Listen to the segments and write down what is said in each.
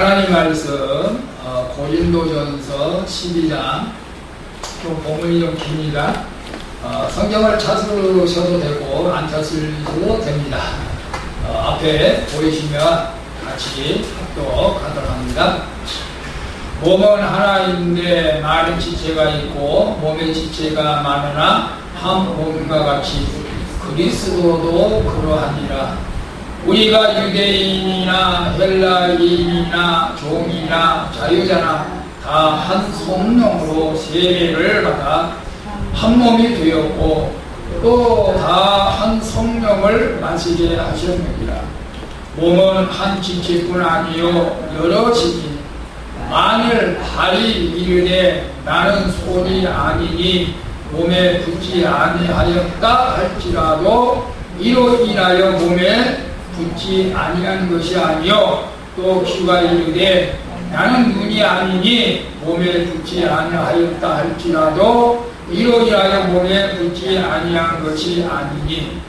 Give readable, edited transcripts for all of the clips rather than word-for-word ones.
하나님 말씀 고린도전서 12장 좀 본문이 좀 깁니다. 성경을 찾으셔도 되고 안 찾으셔도 됩니다. 앞에 보이시면 같이 합독하도록 합니다. 몸은 하나인데 많은 지체가 있고 몸의 지체가 많으나 한 몸과 같이 그리스도도 그러하니라. 우리가 유대인이나 헬라인이나 종이나 자유자나 다 한 성령으로 세례를 받아 한 몸이 되었고 또 다 한 성령을 마시게 하셨느니라. 몸은 한 지체뿐 아니요 여러 지체. 만일 발이 이르되 나는 손이 아니니 몸에 붙지 아니하였다 할지라도 이로 인하여 몸에 붙지 아니한 것이 아니요 또 귀가 이르되 나는 눈이 아니니 몸에 붙지 아니하였다 할지라도 이로 인하여 몸에 붙지 아니한 것이 아니니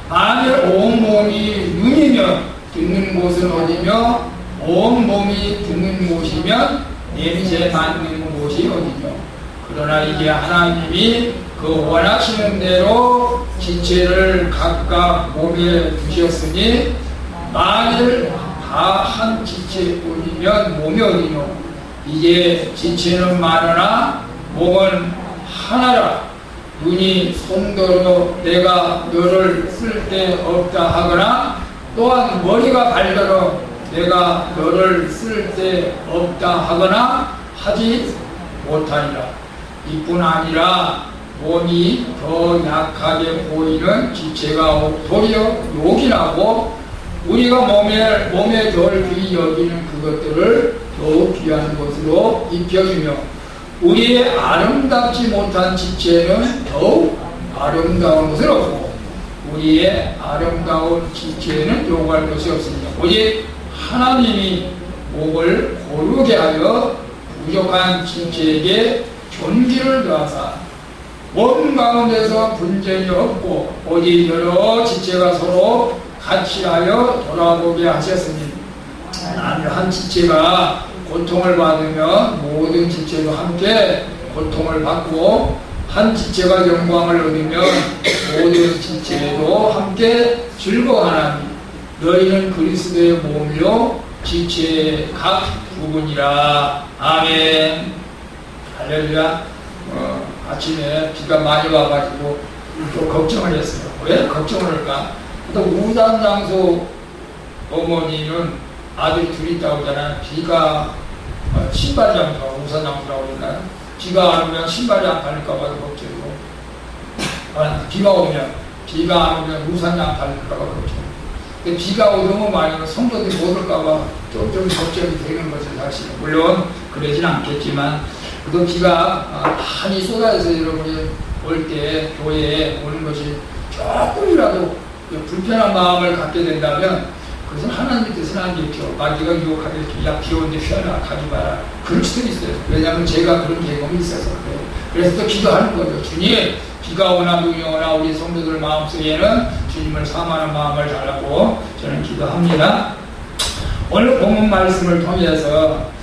만일 온몸이 눈이면 듣는 곳은 어디며 온몸이 듣는 곳이면 냄새 맡는 곳이 어디며 그러나 이제 하나님이 그 원하시는 대로 지체를 각각 몸에 두셨으니 만일 다 한 지체뿐이면 몸이 어디뇨. 이제 지체는 많으나 몸은 하나라. 눈이 성도로 내가 너를 쓸 데 없다 하거나 또한 머리가 발더러 내가 너를 쓸 데 없다 하거나 하지 못하리라. 이뿐 아니라 몸이 더 약하게 보이는 지체가 도리어 욕이 나고 우리가 몸에 덜 귀히 여기는 그것들을 더욱 귀한 것으로 입혀주며 우리의 아름답지 못한 지체는 더욱 아름다운 것을 얻고 우리의 아름다운 지체는 욕할 것이 없으며 오직 하나님이 몸을 고르게 하여 부족한 지체에게 존귀를 더하사 몸 가운데서 분쟁이 없고 오직 여러 지체가 서로 같이 하여 돌아보게 하셨으니 만일 한 지체가 고통을 받으면 모든 지체도 함께 고통을 받고 한 지체가 영광을 얻으면 모든 지체도 함께 즐거워하나니 너희는 그리스도의 몸이요 지체의 각 부분이라. 아멘. 할렐루야. 아침에 비가 많이 와가지고 좀 걱정을 했어요. 왜 걱정을 할까? 또 우산장소 어머니는 아들이 둘이 있다고 하잖아요. 비가 신발장소 우산장소라고 그러나요? 비가 안 오면 신발이 안 팔릴까봐 걱정이고 비가 안 오면 우산이 안 팔릴까봐 걱정이고 근데 비가 오면 많이 성도들이 못 올까봐 좀 걱정이 되는 거죠. 사실 물론 그러진 않겠지만 그래도 비가 많이 쏟아져서 여러분이 올 때 교회에 오는 것이 조금이라도 불편한 마음을 갖게 된다면 그것은 하나님 뜻은 아니겠죠. 마귀가 유혹하겠죠. 야, 비 오는데 쉬어라, 가지 마라. 그럴 수도 있어요. 왜냐하면 제가 그런 경험이 있어서 그래요. 그래서 또 기도하는 거죠. 주님, 비가 오나 눈이 오나 우리 성도들 마음속에는 주님을 사모하는 마음을 달라고 저는 기도합니다. 오늘 본문 말씀을 통해서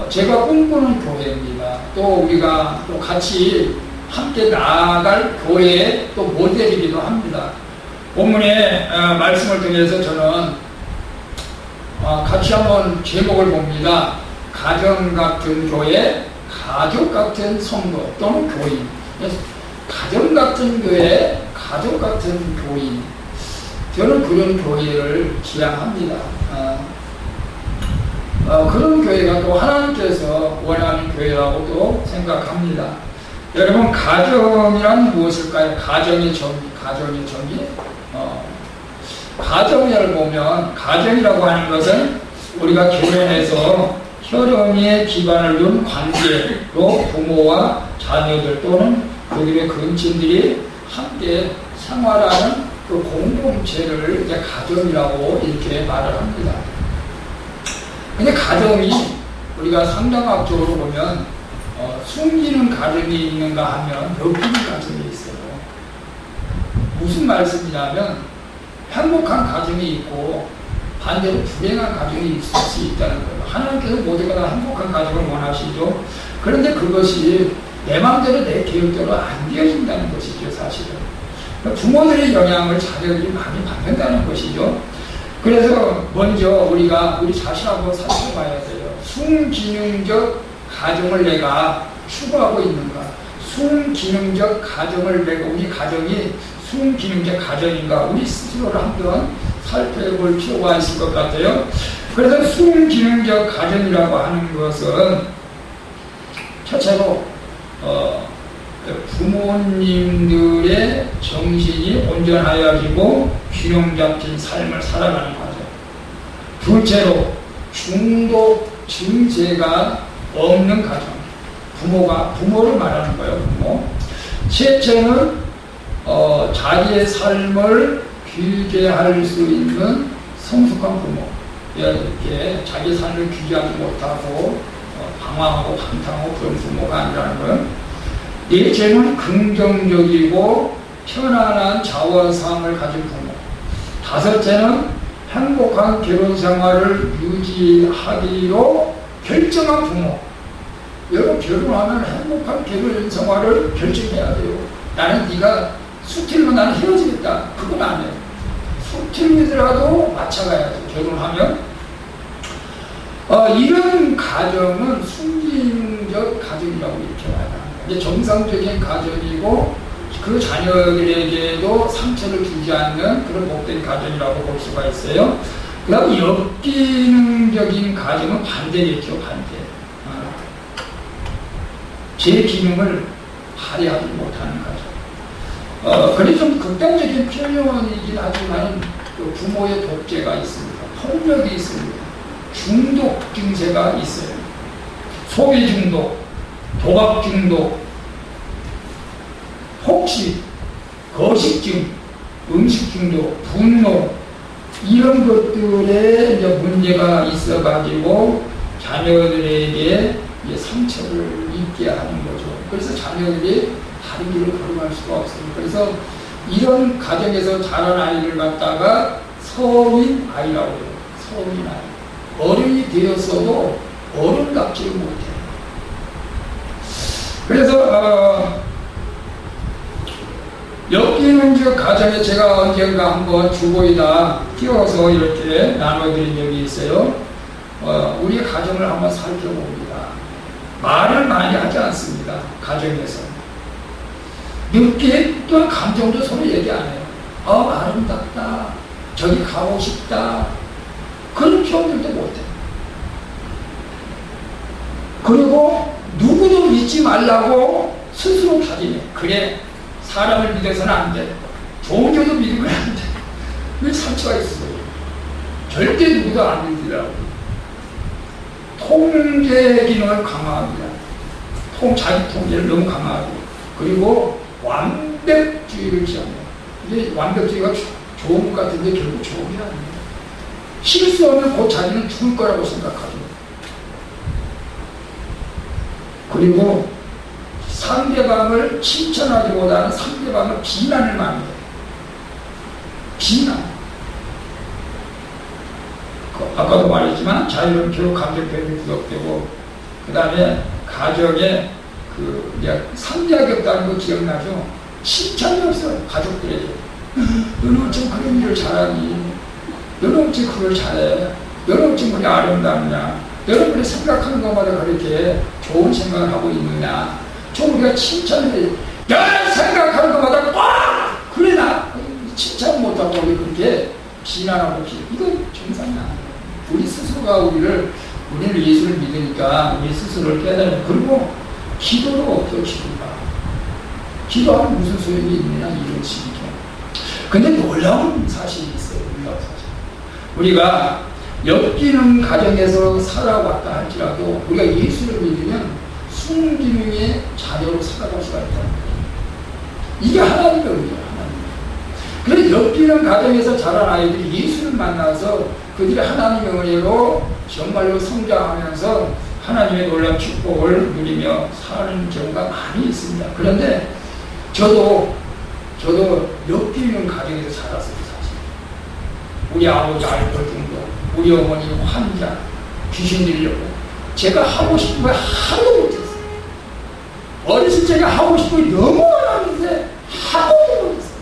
제가 꿈꾸는 교회입니다. 또 우리가 또 같이 함께 나아갈 교회의 또 모델이기도 합니다. 본문의 말씀을 통해서 저는 같이 한번 제목을 봅니다. 가정 같은 교회, 가족 같은 성도 또는 교인. 가정 같은 교회, 가족 같은 교인. 저는 그런 교회를 지향합니다. 그런 교회가 또 하나님께서 원하는 교회라고도 생각합니다. 여러분, 가정이란 무엇일까요? 가정의 정의. 가정을 보면 가정이라고 하는 것은 우리가 결혼해서 혈연의 기반을 둔 관계로 부모와 자녀들 또는 그들의 근친들이 함께 생활하는 그 공동체를 이제 가정이라고 이렇게 말을 합니다. 근데 가정이 우리가 상담학적으로 보면 숨기는 가정이 있는가 하면 엮이는 가정이 있어요. 무슨 말씀이냐면 행복한 가정이 있고 반대로 불행한 가정이 있을 수 있다는 거예요. 하나님께서 모두가 다 행복한 가정을 원하시죠. 그런데 그것이 내 마음대로 내 계획대로 안 되어진다는 것이죠, 사실은. 부모들의 영향을 자녀들이 많이 받는다는 것이죠. 그래서 먼저 우리가 우리 자신하고 살펴봐야 돼요. 순기능적 가정을 내가 추구하고 있는가? 순기능적 가정을 내가, 우리 가정이 순기능적 가정인가? 우리 스스로를 한번 살펴볼 필요가 있을 것 같아요. 그래서 순기능적 가정이라고 하는 것은 첫째로 부모님들의 정신이 온전하여지고 균형 잡힌 삶을 살아가는 과정. 둘째로 중독 증세가 없는 가정. 부모를 말하는 거예요, 부모. 셋째는 자기의 삶을 규제할 수 있는 성숙한 부모. 이렇게 자기 삶을 규제하지 못하고 방황하고 방탕하고 그런 부모가 아니라는 거예요. 넷째는 긍정적이고 편안한 자원상을 가진 부모. 다섯째는 행복한 결혼 생활을 유지하기로 결정한 부모. 여러분, 결혼하면 행복한 결혼 생활을 결정해야 돼요. 나는 네가 수틀면 나는 헤어지겠다. 그건 안 해요. 수틀이더라도 맞춰가야죠. 결혼하면. 이런 가정은 순기능적 가정이라고 이렇게 말합니다. 이게 정상적인 가정이고 그 자녀들에게도 상처를 주지 않는 그런 복된 가정이라고 볼 수가 있어요. 그 다음 역기능적인 가정은 반대겠죠. 반대. 제 기능을 발휘하지 못하는 가정. 그래서 좀 극단적인 표현이긴 하지만 그 부모의 독재가 있습니다. 폭력이 있습니다. 중독 증세가 있어요. 소비 중독, 도박 중독, 혹시 거식증, 음식 중독, 분노, 이런 것들에 이제 문제가 있어가지고 자녀들에게 이제 상처를 입게 하는 거죠. 그래서 자녀들이 다른 길을 걸어갈 수가 없습니다. 그래서 이런 가정에서 자란 아이를 갖다가 서민 아이라고 해요. 서민 아이. 어른이 되었어도 어른답지를 못해요. 그래서 역기능적 가정에 제가 언젠가 한번 주보에다 띄워서 이렇게 나눠드린 적이 있어요. 우리 가정을 한번 살펴봅니다. 말을 많이 하지 않습니다. 가정에서. 느낌 또는 감정도 서로 얘기 안 해요. 아름답다. 저기 가고 싶다. 그런 표현들도 못해요. 그리고 누구도 믿지 말라고 스스로 다짐해. 그래, 사람을 믿어서는 안 돼. 종교도 믿으면 안 돼. 왜 상처가 있어요? 절대 누구도 안 믿으라고. 통제 기능을 강화합니다. 자기 통제를 너무 강화하고. 그리고 완벽주의를 지향해요. 이게 완벽주의가 좋은 것 같은데 결국 좋은 게 아니에요. 실수하면 곧 자기는 죽을 거라고 생각하죠. 그리고 상대방을 칭찬하기보다는 상대방을 비난을 많이 해요. 비난. 아까도 말했지만 자유로운 교육 감정표현이 부족되고, 그 다음에 가정에 이제 상대하겠다는 거 기억나죠? 칭찬이 없어요. 가족들에게. 너는 어쩜 그런 일을 잘하니? 너는 어쩜 그걸 잘해? 너는 어쩜 그렇게 아름답냐? 너는 그렇게 생각하는 것마다 그렇게 좋은 생각을 하고 있느냐? 좀 우리가 칭찬을 해요. 야, 생각하는 것마다 꽉! 그래, 나 칭찬 못하고 그렇게 비난하고 이건 정상이 아니에요. 우리 스스로가 우리는 예수를 믿으니까 우리 스스로를 깨달아요. 그리고 기도도 없죠, 기도가. 기도하면 무슨 소용이 있느냐, 이런 식이죠. 근데 놀라운 사실이 있어요, 놀라운 사실. 우리가 역기능 가정에서 살아왔다 할지라도 우리가 예수를 믿으면 순기능의 자녀로 살아갈 수가 있다는 거예요. 이게 하나님의 은혜예요, 하나님. 그래서 역기능 가정에서 자란 아이들이 예수를 만나서 그들이 하나님의 은혜로 정말로 성장하면서 하나님의 놀라운 축복을 누리며 사는 경우가 많이 있습니다. 그런데 저도 역기능 가정에서 자랐어요, 사실. 우리 아버지 알코올 중독, 우리 어머니 환자, 귀신 들려고 제가 하고 싶은 거 하나도 못했어요. 어렸을 때 제가 하고 싶은 거 너무 많았는데 하나도 못했어요.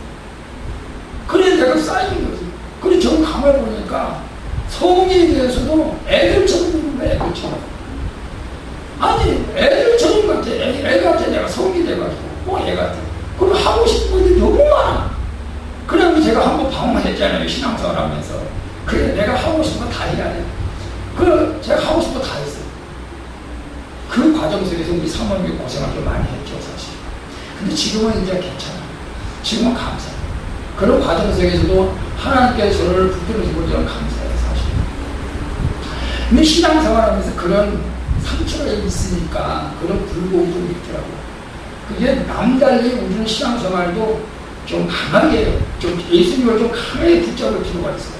그래 내가 쌓인 거지. 그래 저 가만히 보니까 성에 대해서도 애들처럼 보는 거야. 애들처럼. 아니 애들처럼 같아. 애 같아. 내가 성이 돼가지고 애 같아. 그럼 하고 싶은 것이 너무 많아. 그래서 제가 한번 방문했잖아요. 신앙생활 하면서. 그래 내가 하고 싶은 거 다 해야 돼. 그 제가 하고 싶은 거 다 했어요. 그 과정 속에서 우리 사모님이 고생을 좀 많이 했죠 사실. 근데 지금은 이제 괜찮아요. 지금은 감사해요. 그런 과정 속에서도 하나님께서 저를 붙들어주고 저는 감사해요 사실. 근데 신앙생활하면서 그런 상처가 있으니까 그런 불고이 좀 있더라고요. 그게 남달리 우리는 신앙생활도 좀 강하게, 좀 예수님을 좀 강하게 붙잡을 필요가 있어요.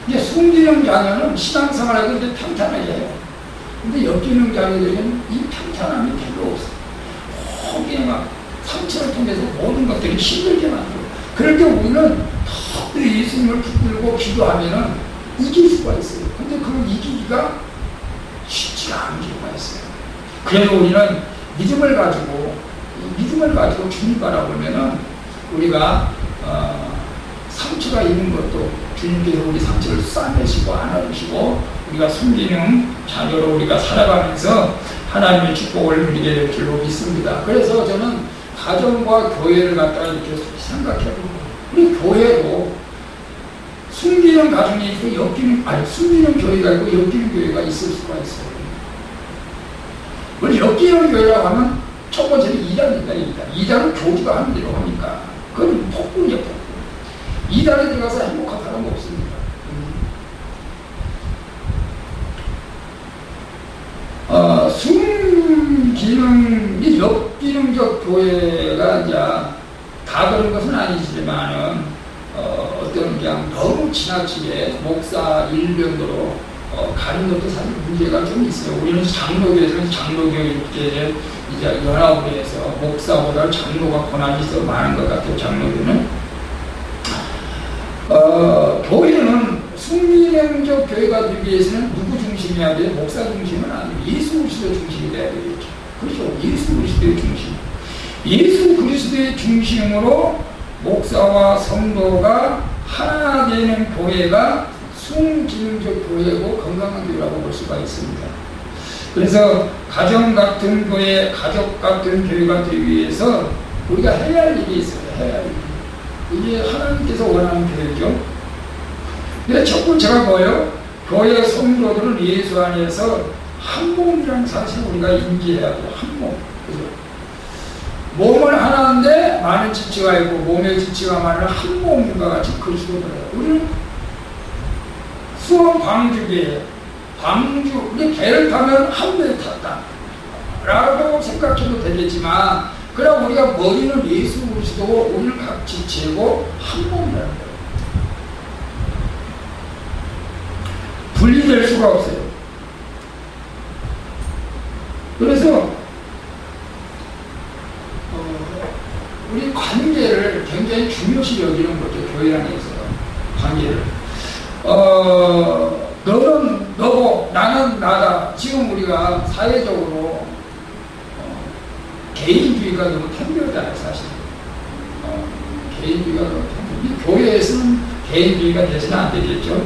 이제 순기능 자녀는 신앙생활하고 이제 평탄하게 해요. 근데 역기능 자녀들은 이 평탄함이 별로 없어요. 거기에 막 상처를 통해서 모든 것들이 힘들게 만들어요. 그럴 때 우리는 더 예수님을 붙들고 기도하면은 이길 수가 있어요. 근데 그 이기기가 쉽지가 않은 경우가 있어요. 그래도 우리는 믿음을 가지고 주님 바라보면은 우리가 상처가 있는 것도 주님께서 우리 상처를 싸매시고 안아주시고 우리가 순기능 자녀로 우리가 살아가면서 하나님의 축복을 누리게 될 줄로 믿습니다. 그래서 저는 가정과 교회를 갖다가 이렇게 생각해보고 우리 교회도 순기능 가정이 있고 순기능 교회가 있고 역기능 교회가 있을 수가 있어요. 우리 역기능 교회라고 하면 첫 번째는 2단입니다. 2단은 교주가 하는 대로 하니까 그건 폭군이에요. 폭군. 2단에 들어가서 행복한 사람은 없습니다. 순기능, 역기능적 교회가 이제 다 그런 것은 아니지만은 어떤 그냥 너무 지나치게 목사 일변도로 가는 것도 사실 문제가 좀 있어요. 우리는 장로교에서는 장로교회 이제 연합을 해서 목사보다 장로가 권한이 더 많은 것 같아요. 장로교는 교회는 순기능적 교회가 되기 위해서는 누구 중심이어야 돼요? 목사 중심은 아니에요. 예수 그리스도 중심이 돼야 되겠죠. 그렇죠. 예수 그리스도의 중심. 예수 그리스도의 중심으로 목사와 성도가 하나 되는 교회가 순기능적 교회고 건강한 교회라고 볼 수가 있습니다. 그래서 가정 같은 교회, 가족 같은 교회가 되기 위해서 우리가 해야 할 일이 있어요. 해야 할 일. 이게 하나님께서 원하는 교회죠. 근데 첫 번째가 뭐예요? 교회 성도들은 예수 안에서 한 몸이라는 사실을 우리가 인지해야 돼요. 한 몸. 그죠? 몸은 하나인데 많은 지체가 있고 몸의 지체가 많은 한 몸과 같이 그리스도들이에요. 우리는 수원 광주교회, 우리 배를 타면 한 배에 탔다 라고 생각해도 되겠지만 그럼 우리가 머리는 예수 그리스도고 우리는 각 지체고 한 몸이라는 거예요. 분리될 수가 없어요. 그래서 우리 관계를 굉장히 중요시 여기는 거죠. 교회 안에서 관계를. 너는 너고 나는 나다. 지금 우리가 사회적으로 개인주의가 너무 편들잖아요. 사실 개인주의가 너무 편들. 교회에서는 개인주의가 돼서는 안 되겠죠.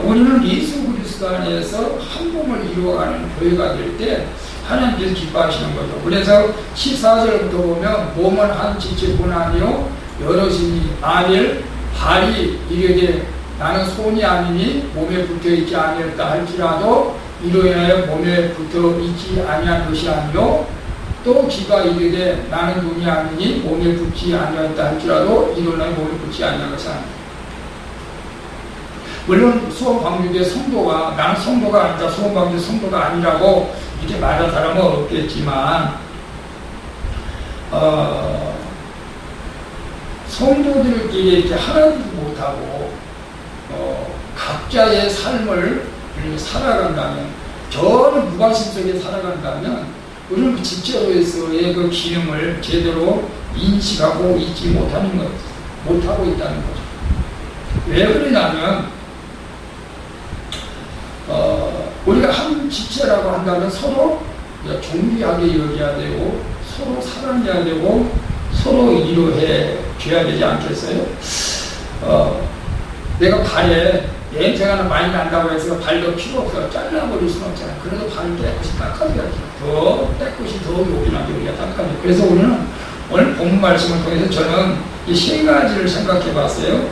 우리는 예수 그리스도 안에서 한 몸을 이루어가는 교회가 될 때 하나님께서 기뻐하시는 거죠. 그래서 14절부터 보면 몸은 한 지체뿐 아니요 여럿이니 만일 발이 이르되 나는 손이 아니니 몸에 붙어있지 아니었다 할지라도 이로 인하여 몸에 붙어있지 아니한 것이 아니요 또 귀가 이르되 나는 눈이 아니니 몸에 붙지 아니었다 할지라도 이로 인하여 몸에 붙지 아니한 것이 아니요. 물론 수원광주교회 성도가 나는 성도가 아니다, 수원광주교회 성도가 아니라고 이렇게 말할 사람은 없겠지만 성도들끼리 이렇게 하나도 못하고 각자의 삶을 살아간다면 저는 무관심 속에 살아간다면 우리는 지체로서의 그 기능을 제대로 인식하고 있지 못하는 것, 못하고 있다는 거죠. 왜 그러냐면 우리가 한 지체라고 한다면 서로 존귀하게 여겨야 되고 서로 사랑해야 되고 서로 이루해 줘야 되지 않겠어요? 내가 발에 냄새가 많이 난다고 해서 발도 필요 없어 잘라버릴 수는 없잖아. 그래도 발을 깨끗이 닦아줘야지. 더 깨끗이 더 요긴하게 우리가 닦아줘. 그래서 우리는 오늘 본문 말씀을 통해서 저는 이 세 가지를 생각해 봤어요.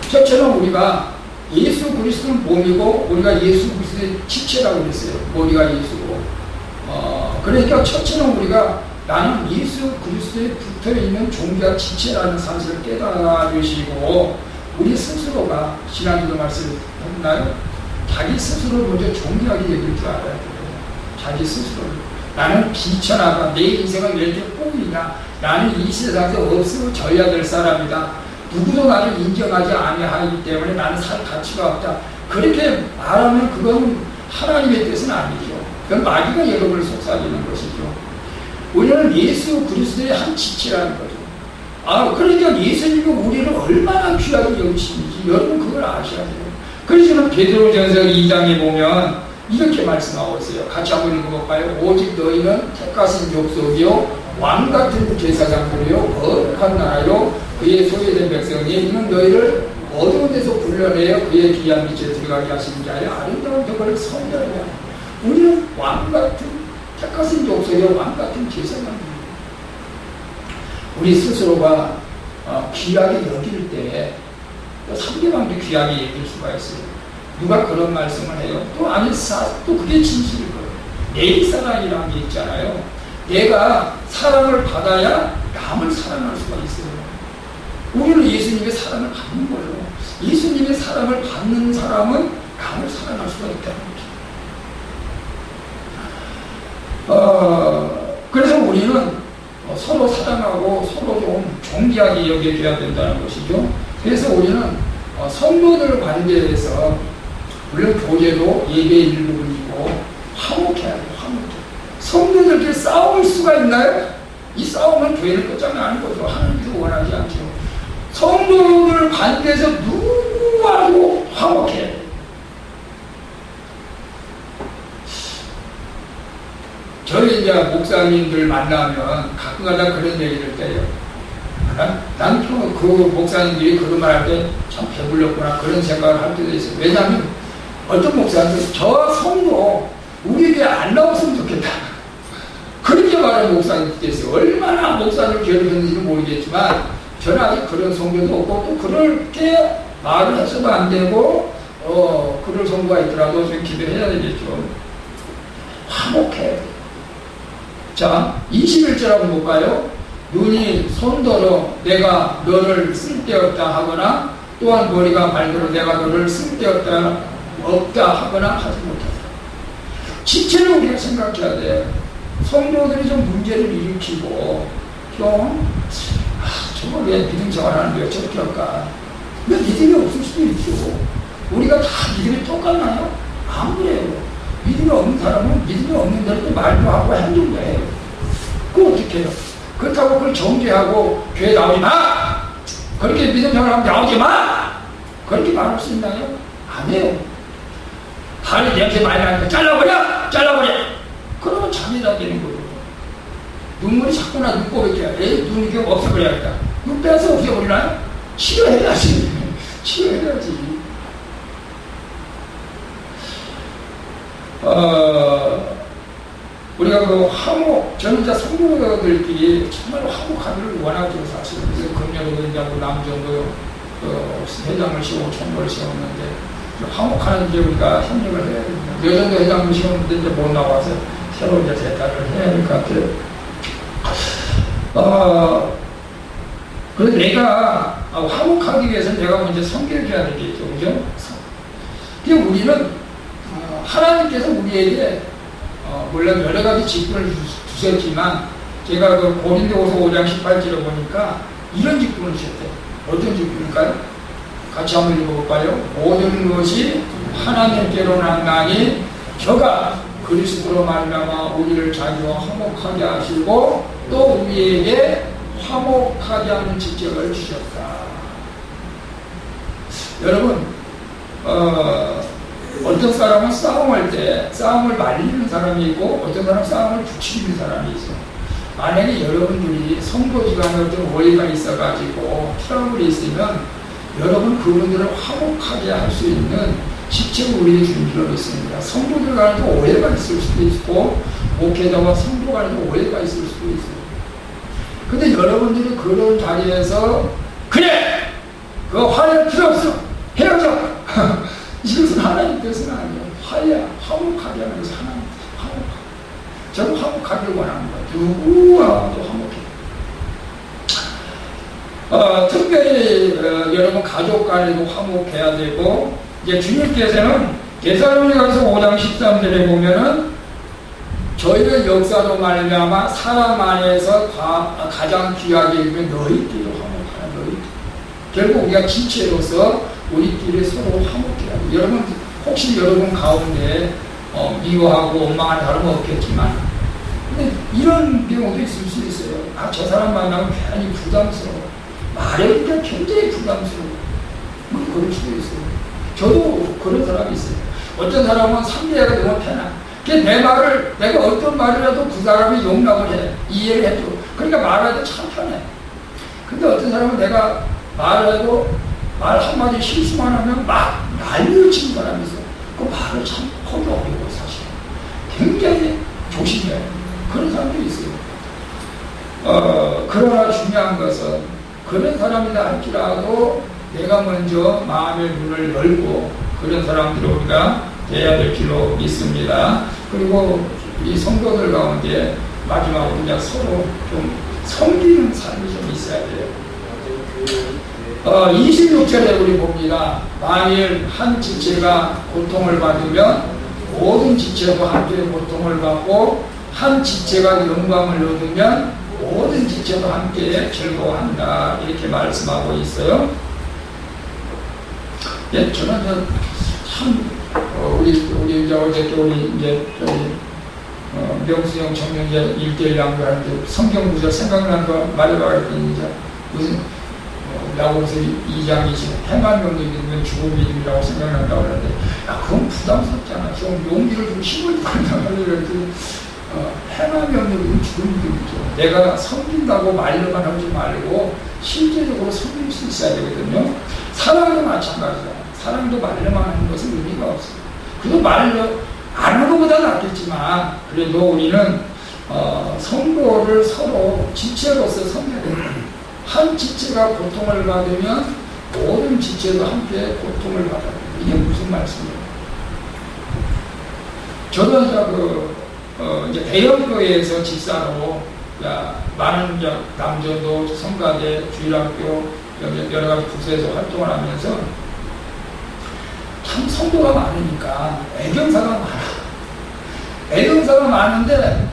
첫째는 우리가 예수 그리스도는 몸이고 우리가 예수 그리스도의 지체라고 그랬어요. 머리가 예수고. 그러니까 첫째는 우리가 나는 예수 그리스도에 붙어있는 종교와 지체라는 사실을 깨달아 주시고 우리 스스로가 지난주도 말씀했나요? 자기 스스로를 먼저 존귀하게 여길 줄 알아야 돼요. 자기 스스로를. 나는 비천하다. 내 인생은 왜 이렇게 뽕이냐. 나는 이 세상에서 없어져야 될 사람이다. 누구도 나를 인정하지 아니하기 때문에 나는 살 가치가 없다. 그렇게 말하면 그건 하나님의 뜻은 아니죠. 그건 마귀가 여러분을 속삭이는 것이죠. 우리는 예수 그리스도의 한 지체라는 거죠. 그러니까 예수님이 우리를 얼마나 귀하게 여기시는지 여러분 그걸 아셔야 돼요. 그래서 저는 베드로전서 2장에 보면 이렇게 말씀하고 있어요. 같이 한번 읽어볼까요? 오직 너희는 택하신 족속이요 왕같은 제사장들이요 거룩한 나라요 그의 소유된 백성이 이는 너희를 어두운 데서 불러내어 그의 귀한 빛에 들어가게 하시는 자여 아름다운 덕을 선별하여 우리는 왕같은 택하신 족속이요 왕같은 제사장들이요. 우리 스스로가 귀하게 여길 때 상대방도 귀하게 여길 수가 있어요. 누가 그런 말씀을 해요? 또 또 그게 진실일 거예요. 내리사랑이라는 게 있잖아요. 내가 사랑을 받아야 남을 사랑할 수가 있어요. 우리는 예수님의 사랑을 받는 거예요. 예수님의 사랑을 받는 사람은 남을 사랑할 수가 있다는 거죠. 그래서 우리는 서로 사랑하고 서로 좀 존귀하게 여겨줘야 된다는 것이죠. 그래서 우리는 성도들 관계에서 물론 교제도 예배의 일부분이고 화목해야 돼요. 화목해. 성도들끼리 싸울 수가 있나요? 이 싸움은 교회를 끝장나는 거죠. 하나님께서 원하지 않죠. 성도들 관계에서 누구와도 화목해야 돼요. 저희 이제 목사님들 만나면 가끔가다 그런 얘기를 해요. 난 그 목사님들이 그런 말 할 때 참 배불렸구나 그런 생각을 할 때도 있어요. 왜냐하면 어떤 목사님들 저 성도 우리에게 안 나왔으면 좋겠다. 그렇게 말하는 목사님들이 있어요. 얼마나 목사님을 괴롭혔는지는 모르겠지만 저는 아직 그런 성도도 없고 또 그렇게 말을 해서도 안 되고 그럴 성도가 있더라도 좀 기도해야 되겠죠. 화목해야 돼요. 자, 21절 한번 볼까요? 눈이 손더러 내가 너를 쓸데없다 하거나 또한 머리가 말대로 내가 너를 쓸데없다 하거나 하지 못하다. 지체를 우리가 생각해야 돼. 성도들이 좀 문제를 일으키고 정말 왜 믿음 생활하는데 저렇게 할까? 왜 믿음이 없을 수도 있죠. 우리가 다 믿음이 똑같나요? 안 그래요. 믿음이 없는 사람은 믿음이 없는 대로 말도 하고 행동도 해요. 그거 어떻게 해요? 그렇다고 그걸 정죄하고 교회 나오지 마! 그렇게 믿음 생활하면 나오지 마! 그렇게 말할 수 있나요? 안 해요. 발이 냄새 많이 나니까 잘라버려! 그러면 잠이나 되는 거예요. 눈물이 자꾸나 눈곱에 껴요. 눈이 이렇게 없애버려야겠다. 눈 빼서 없애버리나요? 치료해야지. 우리가 그 화목, 저는 이제 성도들끼리 정말 화목하기를 원하죠, 사실. 그래서 금년에도 이제 남정도 회장을 씌우고 총무를 씌웠는데, 화목하는 게 우리가 협력을 해야 됩니다. 여전도 회장을 씌웠는데 이제 못 나와서 새로 이제 대타를 해야 될 것 같아요. 그래서 내가 화목하기 위해서 내가 먼저 섬겨줘야 되겠죠, 그죠? 근데 우리는 하나님께서 우리에게 물론 여러 가지 직분을 주셨지만 제가 그 고린도후서 5장 18절을 보니까 이런 직분을 주셨대요. 어떤 직분일까요? 같이 한번 읽어볼까요? 모든 것이 하나님께로 나니 저가 그리스도로 말미암아 우리를 자기와 화목하게 하시고 또 우리에게 화목하게 하는 직책을 주셨다. 여러분, 어떤 사람은 싸움할 때 싸움을 말리는 사람이 있고 어떤 사람은 싸움을 부추기는 사람이 있어요. 만약에 여러분들이 선거기간에 어떤 오해가 있어가지고 트러블이 있으면 여러분 그분들을 화목하게 할 수 있는 직책을 우리에게 주는 필요가 있습니다. 성도들 간에도 오해가 있을 수도 있고 목회자와 성도 간에도 오해가 있을 수도 있어요. 근데 여러분들이 그런 자리에서 그래! 그거 화낼 필요 없어! 헤어져! 이것은 하나님 뜻은 아니에요. 화목하게 하는 것은 하나님 뜻. 화목하게. 저는 화목하기를 원하는 거예요. 누구와도 화목해. 특별히 여러분 가족 간에도 화목해야 되고, 이제 주님께서는 데살로니가서 5장 13절에 보면은 저희의 역사로 말미암아 사람 안에서 가장 귀하게 여기면 너희끼리 화목하라. 너희끼리. 결국 우리가 지체로서 우리끼리 서로 화목해야 돼요. 여러분 혹시 여러분 가운데 미워하고 원망하는 사람은 없겠지만 근데 이런 경우도 있을 수 있어요. 저 사람 만나면 괜히 부담스러워. 말하기가 굉장히 부담스러워. 그럴 수도 있어요. 저도 그런 사람이 있어요. 어떤 사람은 상대가 너무 편한. 내 말을, 내가 어떤 말을 해도 그 사람이 용납을 해. 이해를 해줘. 그러니까 말할 때 참 편해. 근데 어떤 사람은 내가 말을 해도 말 한마디 실수만 하면 막 난리를 치는 사람이 있어요. 그 말을 참 하기 어려워, 사실. 굉장히 조심해야 해요. 그런 사람도 있어요. 그러나 중요한 것은 그런 사람이다 할지라도 내가 먼저 마음의 문을 열고 그런 사람들을 우리가 돼야 될 줄로 믿습니다. 그리고 이 성도들 가운데 마지막으로 그냥 서로 좀 섬기는 삶이 좀 있어야 돼요. 26절에 우리 봅니다. 만일 한 지체가 고통을 받으면 모든 지체도 함께 고통을 받고 한 지체가 영광을 얻으면 모든 지체도 함께 즐거워한다. 이렇게 말씀하고 있어요. 예, 저는 참 우리 이제 어저께 우리 이제 명수 형 청년제 1대1 양보하는데 성경 구절 생각나는 거 말해봐 그랬더니 이제 무슨 야고보서 2장 20 행함이 없는 믿음은 죽은 믿음이라고 생각난다고 그러는데 그건 부담스럽잖아. 좀 용기를 좀 힘을 받는다고 그랬더니 행함이 없는 믿음은 죽은 믿음이죠. 내가 섬긴다고 말로만 하지 말고 실제적으로 섬길 수 있어야 되거든요. 사랑도 마찬가지야. 사랑도 말로만 하는 것은 의미가 없어요. 그래도 말로 안 하는 것보다 낫겠지만 그래도 우리는 성도를 서로 지체로서 섬겨야 됩니다. 한 지체가 고통을 받으면 모든 지체도 함께 고통을 받아야 됩니다. 이게 무슨 말씀이에요? 저도 이제 대형교회에서 집사로 많은 남전도 성가대 주일학교 여러 가지 부서에서 활동을 하면서 참 성도가 많으니까 애경사가 많아. 애경사가 많은데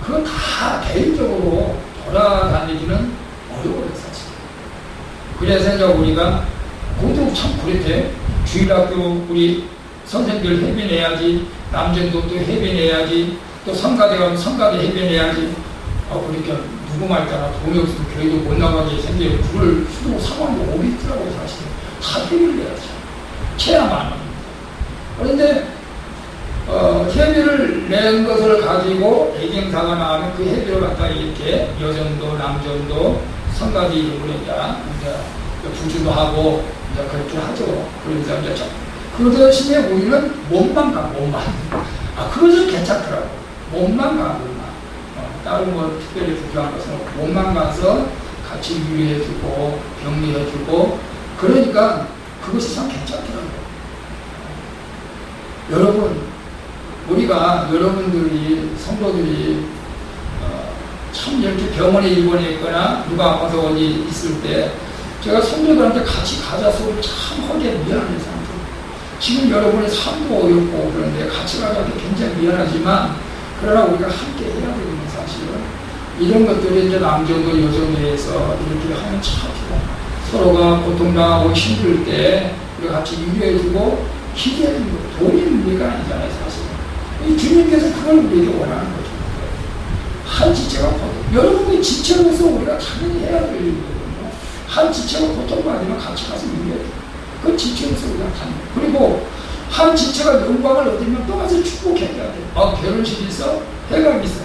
그거 다 개인적으로 돌아다니기는 어려워요, 사실. 그래서 이제 우리가 그것도 참 그랬대. 주일학교 우리 선생들 해변해야지, 남전도 또 해변해야지, 또 성가대 가면 성가대 해변해야지. 그러니까 누구 말 따라 돈이 없으면 교회도 못 나가게 생겨요. 그걸 수도 상황도 오겠더라고요, 사실. 다 해결해야죠. 체험 안 합니다. 그런데 회비를 낸 것을 가지고 애경사가 나오면 그 회비를 갖다 이렇게 여전도 남전도 성가대 이름으로 이제 부주도 하고 이제 그렇게 하죠. 그래서 이제 그 대신에 우리는 몸만 가, 몸만. 그것은 괜찮더라고. 몸만 가, 몸만. 다른 뭐 특별히 부주한 것은 몸만 가서 같이 위로해주고 격려해주고 그러니까 그것이 참 괜찮더라고요. 여러분, 우리가 여러분들이 성도들이 참 이렇게 병원에 입원해 있거나 누가 아파서 어디 있을 때 제가 성도들한테 같이 가자 소리 참 하기에 미안해서 지금 여러분의 삶도 어렵고 그런데 같이 가자도 굉장히 미안하지만 그러나 우리가 함께 해야 되는 사실은 이런 것들이 이제 남정도 여정회에서 이렇게 하면 참 좋아. 서로가 고통당하고 힘들 때 우리가 같이 위로해주고 기대해주는 거 돈이 문제가 아니잖아요, 사실은. 이 주님께서 그걸 우리에게 원하는 거죠. 한 지체가 고통, 여러분의 지체로서 우리가 당연히 해야 될 일이거든요. 한 지체가 고통받으면 같이 가서 위로해줘. 그 지체로서 우리가 가는 거예요. 그리고 한 지체가 영광을 얻으면 또 가서 축복해야 돼. 결혼식이 있어? 회감이 있어.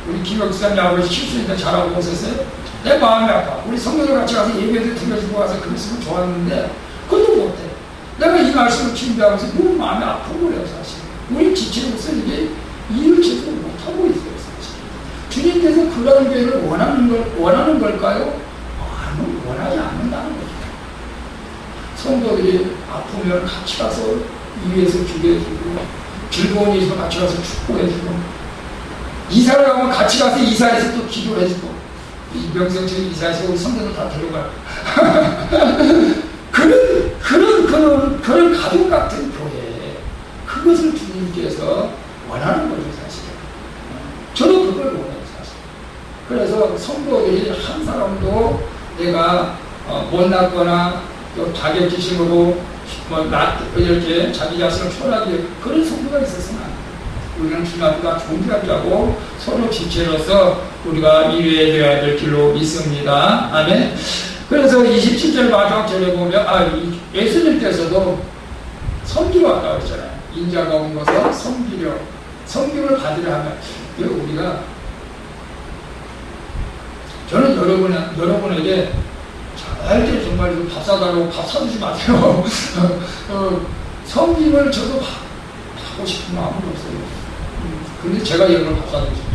우리 김혁수님 아버지 실수인데 잘하고 오셨어요? 내 마음이 아파. 우리 성도들 같이 가서 예배도 드려주고 와서 그랬으면 좋았는데 그것도 못해. 내가 이 말씀을 준비하면서 너무 마음이 아픈 거예요, 사실. 우리 지체로서 이게 일을 제대로 못하고 있어요, 사실. 주님께서 그런 교회를 원하는 걸까요? 원하지 않는다는 거죠. 성도들이 아프면 같이 가서 위에서 기도해주고, 즐거운 일에서 같이 가서 축복해주고, 이사를 가면 같이 가서 이사해서 또 기도를 해주고, 이 명성적인 이사에서 우리 성도들 다 데려가요. 그런 가족 같은 교회, 그것을 주님께서 원하는 거죠, 사실. 저도 그걸 원해요, 사실. 그래서 성도들이 한 사람도 내가 못났거나 또 자격지심으로 이렇게 자기 자신을 초라하게 그런 성도가 있었으면 안 돼요. 우리는 주님 앞에 존귀하자고 서로 지체로서 우리가 이루어야 될 길로 믿습니다. 아멘. 그래서 27절 마지막 절에 보면 예수님께서도 섬기러 왔다고 했잖아요. 인자가 온 것은 섬기를 받으려 하면 우리가 저는 여러분에게 절대 정말 밥 사달라고 밥 사주지 마세요. 섬김을 저도 하고 싶은 마음은 없어요. 근데 제가 여러분을 밥 사주고 싶어요.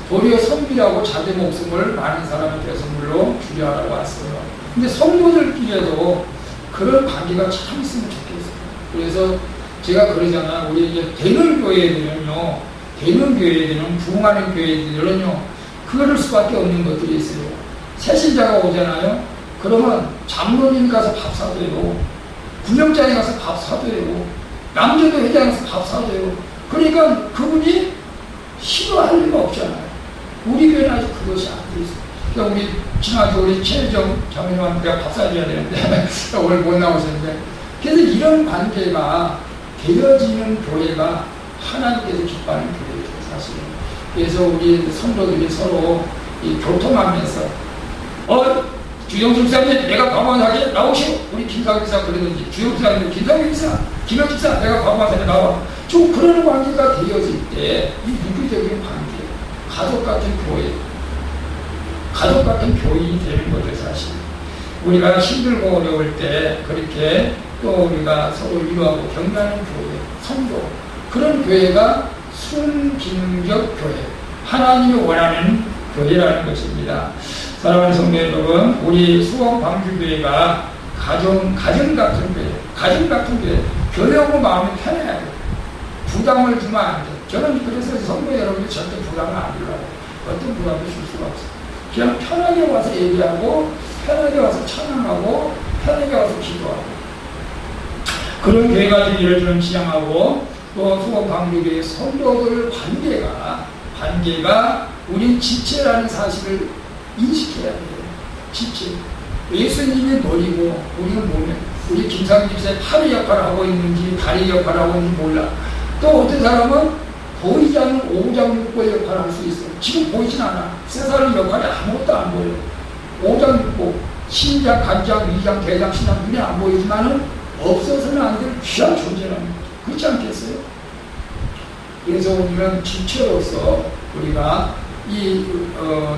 도리어 섬기라고 자기 목숨을 많은 사람한테 선물로 주려 하라고 왔어요. 근데 성도들끼리에도 그런 관계가 참 있으면 좋겠어요. 그래서 제가 그러잖아요. 우리 이제 되는 교회들은요, 부흥하는 교회들은요, 그럴 수밖에 없는 것들이 있어요. 새신자가 오잖아요. 그러면 장로님 가서 밥 사줘요. 구명장에 가서 밥 사줘요. 남자도 회장에 가서 밥 사줘요. 그러니까 그분이 싫어할 리가 없잖아요. 우리 교회는 아직 그것이 안 돼 있어요. 그러니까 우리 최혜정 장로님한테 내가 밥 사줘야 되는데 오늘 못 나오셨는데, 그래서 이런 관계가 되어지는 교회가 하나님께서 기뻐하는 교회예요, 사실은. 그래서 우리 성도들이 서로 교통하면서 주영수 집사님 내가 방황하게 나오시오. 우리 김상규 집사 그러든지 주영수 집사님 김상규 집사, 김혁 집사 내가 방황하게 나와. 좀 그런 관계가 되어질 때 이 유기적인 관계, 가족 같은 교인이 되는 거죠, 사실. 우리가 힘들고 어려울 때 그렇게 또 우리가 서로 위로하고 격려하는 교회, 성도, 그런 교회가 순기능적 교회, 하나님이 원하는 교회라는 것입니다. 사랑하는 성도 여러분, 우리 수원 광주교회가 가정 같은 교회, 교회하고 마음이 편해야 돼요. 부담을 주면 안 돼요. 저는 그래서 성도 여러분이 절대 부담을 안 주려고 해요. 어떤 부담을 줄 수가 없어요. 그냥 편하게 와서 얘기하고, 편하게 와서 찬양하고, 편하게 와서 기도하고, 그런 교회가 되기를 좀 지향하고, 또 수원 광주교회 성도들 관계가 우리 지체라는 사실을 인식해야 돼요. 지체. 예수님이 머리고 우리는 몸에, 우리 김상규 집사의 팔의 역할을 하고 있는지 다리 역할을 하고 있는지 몰라. 또 어떤 사람은 보이지 않는 오장육부의 역할을 할 수 있어요. 지금 보이진 않아. 세상의 역할이 아무것도 안 보여요. 오장육부, 신장, 간장, 위장, 대장, 신장 눈에 안 보이지만은 없어서는 안 될 귀한 존재랍니다. 그렇지 않겠어요? 그래서 우리는 지체로서 우리가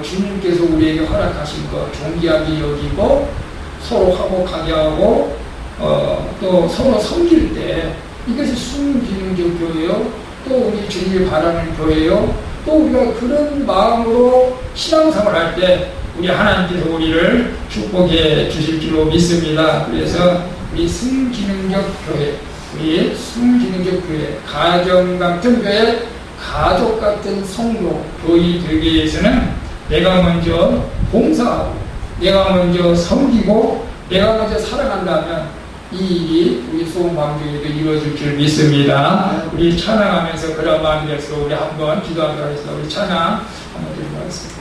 주님께서 우리에게 허락하신 것 존귀하게 여기고 서로 화목하게 하고 또 서로 섬길 때 이것이 순기능적 교회요, 또 우리 주님이 바라는 교회요, 또 우리가 그런 마음으로 신앙생활 할 때 우리 하나님께서 우리를 축복해 주실 줄로 믿습니다. 그래서 우리 순기능적 교회, 가정 같은 교회, 가족 같은 성도, 교인이 되기 위해서는 내가 먼저 봉사하고, 내가 먼저 섬기고, 내가 먼저 사랑한다면 이 일이 우리 수원 광주에도 이루어질 줄 믿습니다. 우리 찬양하면서 그런 마음이 될수록 우리 한번 기도하도록 하겠습니다. 우리 찬양 한번 드리고 하겠습니다.